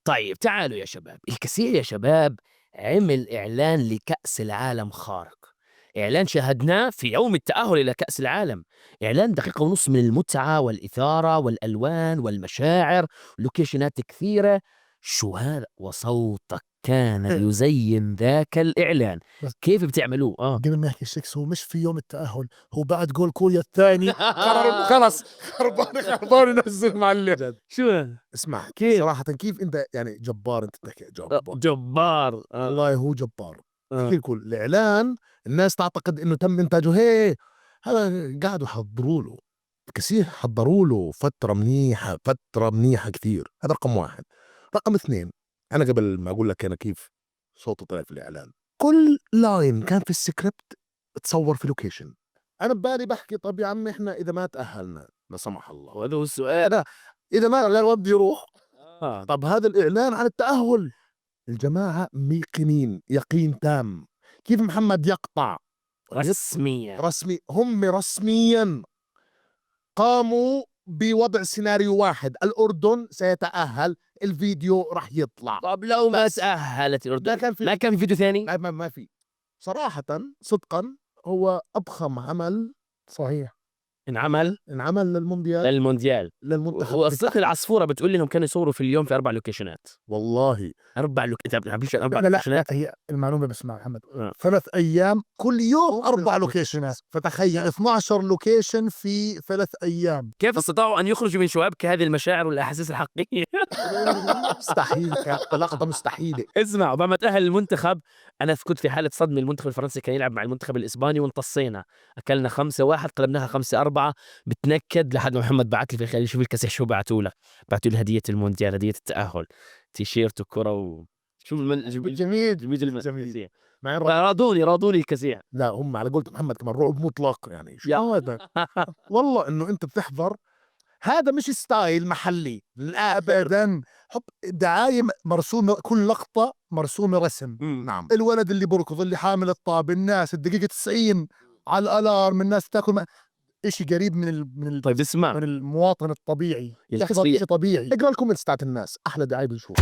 طيب تعالوا يا شباب، الكثير يا شباب عمل إعلان لكأس العالم خارق، إعلان شاهدناه في يوم التأهل إلى كأس العالم، إعلان دقيقة ونص من المتعة والإثارة والألوان والمشاعر، لوكيشنات كثيرة. شو هذا؟ وصوتك كان يزين ذاك الإعلان. بس كيف بتعملوه؟ قبل ما يحكي الشيكس، هو مش في يوم التأهل، هو بعد جول كوريا الثاني قرر خلص خربان ينزل معلم. جد. شو هذا؟ اسمع كيف؟ صراحة، كيف انت يعني جبار، انت بتحكي جبار. جبار. والله هو جبار. آه. احكي لكم الإعلان، الناس تعتقد انه تم انتاجه هيك، هذا قاعدوا يحضروا له كثير، حضروا له فترة منيحة، فترة منيحة كثير. هذا رقم واحد. رقم اثنين، أنا قبل ما أقول لك أنا كيف صوته طلع في الإعلان، كل لاين كان في السكريبت تصور في لوكيشن. أنا ببالي بحكي طب يا عمي إحنا إذا ما تأهلنا لا سمح الله، وهذا هو السؤال. أنا إذا ما الإعلان بده يروح، آه. طب هذا الإعلان عن التأهل. الجماعة ميقنين يقين تام كيف محمد يقطع رسميا. رسمي. هم رسميا قاموا بوضع سيناريو واحد: الأردن سيتأهل، الفيديو رح يطلع. طب لو ما بس تأهلت الأردن ما كان في ما كان في فيديو ثاني؟ ما في صراحة صدقا. هو أضخم عمل صحيح انعمل انعمل للمونديال، للمونديال. للمنتخب وقصة بالتحديد. العصفورة بتقول لي انهم كانوا يصوروا في اليوم في 4 لوكيشنات. والله 4 انت بتعرفش 4 لا لا لوكيشنات؟ هي المعلومة بس مع محمد، آه. 3 أيام كل يوم 4 لوكيشنات، فتخيل 12 لوكيشن في 3 أيام. كيف استطاعوا ان يخرجوا من شبابك هذه المشاعر والاحاسيس الحقيقية؟ مستحيل، كانت لقطة مستحيلة. اسمع، بعد ما تأهل المنتخب انا كنت في حالة صدمة. المنتخب الفرنسي كان يلعب مع المنتخب الاسباني وانتصينا، اكلنا 5-1، قلبناها 5-4. بتنكد لحد ما محمد بعت لي في خليني اشوف الكاسح شو بعتوا لك. بعتوا لي هدية المونديال، هدية التأهل، تيشيرت وكرة شو جميل جميل. جميل. مع راضوني الكثير. لا هم على قولة محمد كمان رعب مطلق، يعني يا شو هذا؟ والله انه انت بتحضر، هذا مش ستايل محلي لا ابدا. حب دعاية مرسومة، كل لقطة مرسومة رسم. نعم. الولد اللي بركض، اللي حامل الطاب، الناس الدقيقة 90 على الالارم، الناس تاكل اشي قريب طيب اسمع، من المواطن الطبيعي. يا يحصل أخي اشي طبيعي. اقرا الكومنتس تاعت الناس، احلى دعاية بنشوف.